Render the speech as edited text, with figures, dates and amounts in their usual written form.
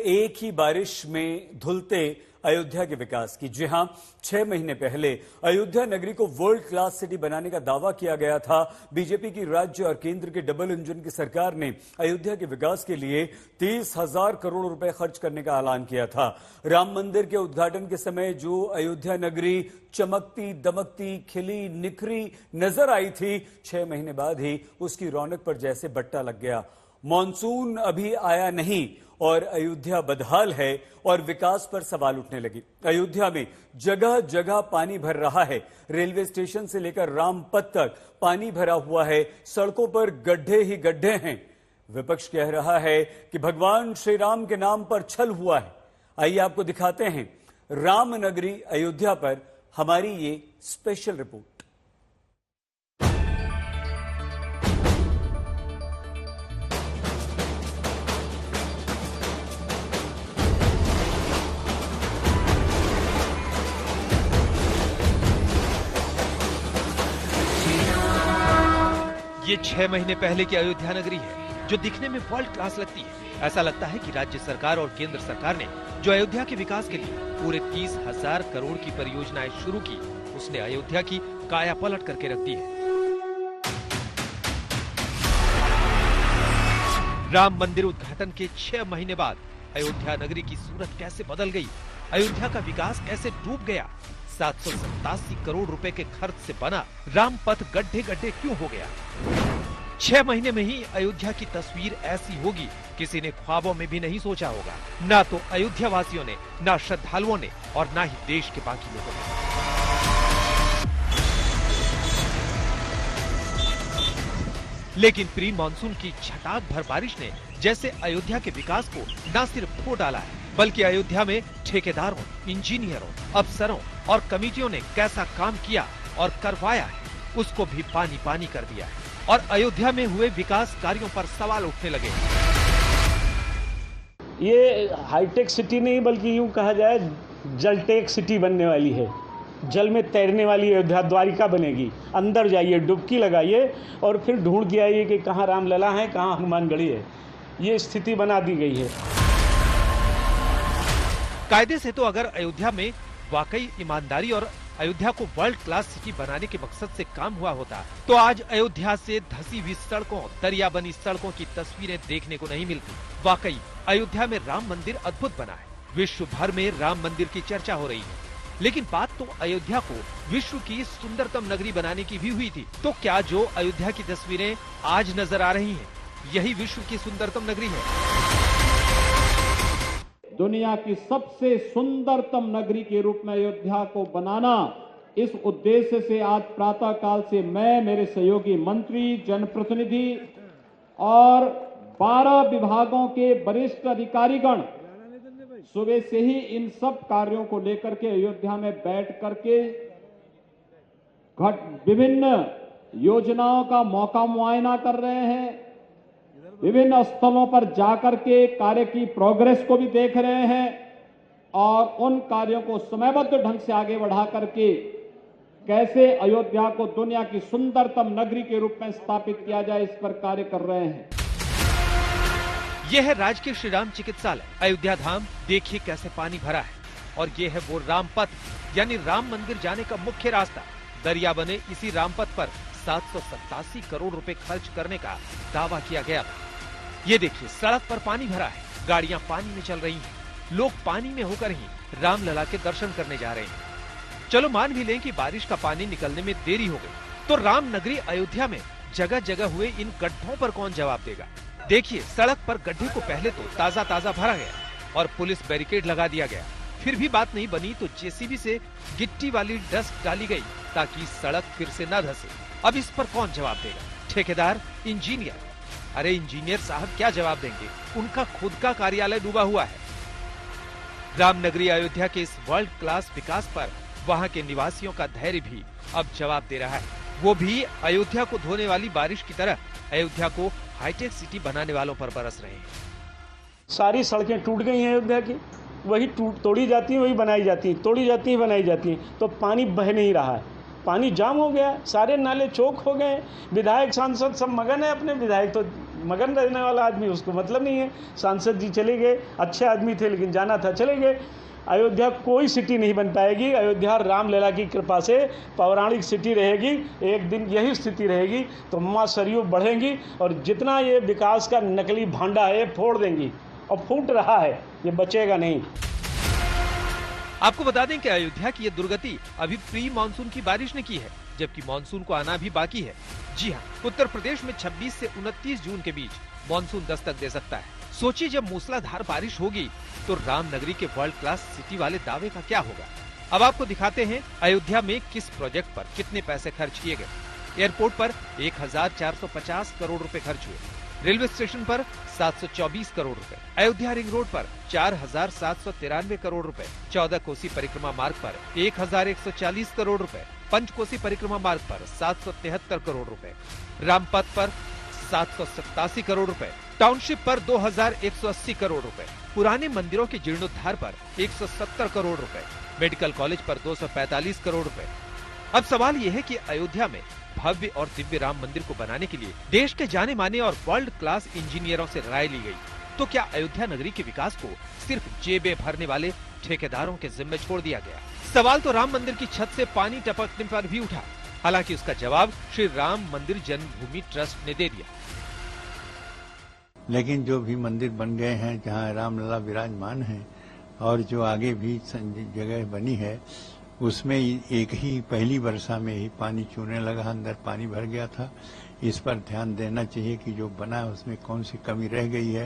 एक ही बारिश में धुलते अयोध्या के विकास की। जी हां, 6 महीने पहले अयोध्या नगरी को वर्ल्ड क्लास सिटी बनाने का दावा किया गया था। बीजेपी की राज्य और केंद्र के डबल इंजन की सरकार ने अयोध्या के विकास के लिए 30,000 करोड़ रुपए खर्च करने का ऐलान किया था। राम मंदिर के उद्घाटन के समय जो अयोध्या नगरी चमकती दमकती खिली निखरी नजर आई थी, 6 महीने बाद ही उसकी रौनक पर जैसे बट्टा लग गया। मॉनसून अभी आया नहीं और अयोध्या बदहाल है और विकास पर सवाल उठने लगे। अयोध्या में जगह जगह पानी भर रहा है। रेलवे स्टेशन से लेकर रामपथ तक पानी भरा हुआ है। सड़कों पर गड्ढे ही गड्ढे हैं। विपक्ष कह रहा है कि भगवान श्री राम के नाम पर छल हुआ है। आइए आपको दिखाते हैं रामनगरी अयोध्या पर हमारी ये स्पेशल रिपोर्ट। ये 6 महीने पहले की अयोध्या नगरी है जो दिखने में वर्ल्ड क्लास लगती है। ऐसा लगता है कि राज्य सरकार और केंद्र सरकार ने जो अयोध्या के विकास के लिए पूरे 30,000 करोड़ की परियोजनाएं शुरू की, उसने अयोध्या की काया पलट करके रख दी है। राम मंदिर उद्घाटन के 6 महीने बाद अयोध्या नगरी की सूरत कैसे बदल गई, अयोध्या का विकास कैसे डूब गया, 787 करोड़ रुपए के खर्च से बना रामपथ गड्ढे गड्ढे क्यों हो गया। 6 महीने में ही अयोध्या की तस्वीर ऐसी होगी, किसी ने ख्वाबों में भी नहीं सोचा होगा। ना तो अयोध्या वासियों ने, ना श्रद्धालुओं ने और ना ही देश के बाकी लोगों ने। लेकिन प्री मानसून की छटाक भर बारिश ने जैसे अयोध्या के विकास को न सिर्फ खो डाला है, बल्कि अयोध्या में ठेकेदारों, इंजीनियरों, अफसरों और कमेटियों ने कैसा काम किया और करवाया है, उसको भी पानी पानी कर दिया है और अयोध्या में हुए विकास कार्यों पर सवाल उठने लगे। ये हाईटेक सिटी नहीं बल्कि यूं कहा जाए जलटेक सिटी बनने वाली है। जल में तैरने वाली अयोध्या द्वारिका बनेगी। अंदर जाइए, डुबकी लगाइए और फिर ढूंढ के आइए कि कहाँ रामलला है, कहाँ हनुमानगढ़ी है। ये स्थिति बना दी गई है। कायदे से तो अगर अयोध्या में वाकई ईमानदारी और अयोध्या को वर्ल्ड क्लास सिटी बनाने के मकसद से काम हुआ होता, तो आज अयोध्या से धसी हुई सड़कों, दरिया बनी सड़कों की तस्वीरें देखने को नहीं मिलती। वाकई अयोध्या में राम मंदिर अद्भुत बना है। विश्व भर में राम मंदिर की चर्चा हो रही है। लेकिन बात तो अयोध्या को विश्व की सुंदरतम नगरी बनाने की भी हुई थी। तो क्या जो अयोध्या की तस्वीरें आज नजर आ रही हैं, यही विश्व की सुंदरतम नगरी है? दुनिया की सबसे सुंदरतम नगरी के रूप में अयोध्या को बनाना, इस उद्देश्य से आज प्रातः काल से मैं, मेरे सहयोगी मंत्री, जनप्रतिनिधि और 12 विभागों के वरिष्ठ अधिकारीगण सुबह से ही इन सब कार्यों को लेकर के अयोध्या में बैठ करके विभिन्न योजनाओं का मौका मुआयना कर रहे हैं। विभिन्न स्थलों पर जाकर के कार्य की प्रोग्रेस को भी देख रहे हैं और उन कार्यों को समयबद्ध ढंग से आगे बढ़ा करके कैसे अयोध्या को दुनिया की सुंदरतम नगरी के रूप में स्थापित किया जाए, इस पर कार्य कर रहे हैं। यह है राजकीय श्री राम चिकित्सालय अयोध्या धाम। देखिए कैसे पानी भरा है। और ये है वो रामपथ, यानी राम मंदिर जाने का मुख्य रास्ता। दरिया बने इसी रामपथ पर 787 करोड़ रुपए खर्च करने का दावा किया गया था। ये देखिए सड़क पर पानी भरा है, गाड़ियां पानी में चल रही हैं, लोग पानी में होकर ही रामलला के दर्शन करने जा रहे हैं। चलो मान भी लें कि बारिश का पानी निकलने में देरी हो गई, तो राम नगरी अयोध्या में जगह जगह हुए इन गड्ढों पर कौन जवाब देगा? देखिए सड़क पर गड्ढे को पहले तो ताजा ताजा भरा गया और पुलिस बैरिकेड लगा दिया गया। फिर भी बात नहीं बनी तो जेसीबी से गिट्टी वाली डस्ट डाली गई ताकि सड़क फिर से न धसे। अब इस पर कौन जवाब देगा? ठेकेदार, इंजीनियर? अरे इंजीनियर साहब क्या जवाब देंगे, उनका खुद का कार्यालय डूबा हुआ है। रामनगरी अयोध्या के इस वर्ल्ड क्लास विकास पर वहां के निवासियों का धैर्य भी अब जवाब दे रहा है। वो भी अयोध्या को धोने वाली बारिश की तरह अयोध्या को हाईटेक सिटी बनाने वालों पर बरस रहे हैं। सारी सड़कें टूट गई हैं अयोध्या की, वही तोड़ी जाती हैं, वही बनाई जाती हैं, तोड़ी जाती हैं, बनाई जाती हैं, तो पानी बह नहीं रहा है। पानी जाम हो गया, सारे नाले चौक हो गए। विधायक सांसद सब मगन है अपने, विधायक तो मगन रहने वाला आदमी, उसको मतलब नहीं है। सांसद जी चले गए, अच्छे आदमी थे लेकिन जाना था, चले गए। अयोध्या कोई सिटी नहीं बन पाएगी। अयोध्या रामलला की कृपा से पौराणिक सिटी रहेगी। एक दिन यही स्थिति रहेगी तो माँ सरयू बढ़ेंगी और जितना ये विकास का नकली भांडा है फोड़ देंगी, और फूट रहा है, ये बचेगा नहीं। आपको बता दें कि अयोध्या की ये दुर्गति अभी प्री मानसून की बारिश ने की है, जबकि मानसून को आना भी बाकी है। जी हाँ, उत्तर प्रदेश में 26 से 29 जून के बीच मानसून दस्तक दे सकता है। सोचिए, जब मूसलाधार बारिश होगी तो रामनगरी के वर्ल्ड क्लास सिटी वाले दावे का क्या होगा। अब आपको दिखाते हैं अयोध्या में किस प्रोजेक्ट पर कितने पैसे खर्च किए गए। एयरपोर्ट पर 1450 करोड़ रुपए खर्च हुए, रेलवे स्टेशन पर 724 करोड़ रुपए, अयोध्या रिंग रोड पर 4793 करोड़ रुपए, 14 कोसी परिक्रमा मार्ग पर 1140 करोड़ रुपए, पंचकोसी परिक्रमा मार्ग पर 773 करोड़ रुपए, रामपथ पर 787 करोड़ रुपए, टाउनशिप पर 2180 करोड़ रुपए, पुराने मंदिरों के जीर्णोद्धार पर 170 करोड़ रुपए, मेडिकल कॉलेज पर 245 करोड़ रुपए। अब सवाल यह है कि अयोध्या में भव्य और दिव्य राम मंदिर को बनाने के लिए देश के जाने माने और वर्ल्ड क्लास इंजीनियरों से राय ली गई, तो क्या अयोध्या नगरी के विकास को सिर्फ जेबें भरने वाले ठेकेदारों के जिम्मे छोड़ दिया गया? सवाल तो राम मंदिर की छत से पानी टपकने पर भी उठा, हालांकि उसका जवाब श्री राम मंदिर जन्मभूमि ट्रस्ट ने दे दिया। लेकिन जो भी मंदिर बन गए हैं, जहाँ रामलला विराजमान हैं और जो आगे भी जगह बनी है, उसमें एक ही पहली वर्षा में ही पानी चूने लगा, अंदर पानी भर गया था। इस पर ध्यान देना चाहिए कि जो बना है उसमें कौन सी कमी रह गई है।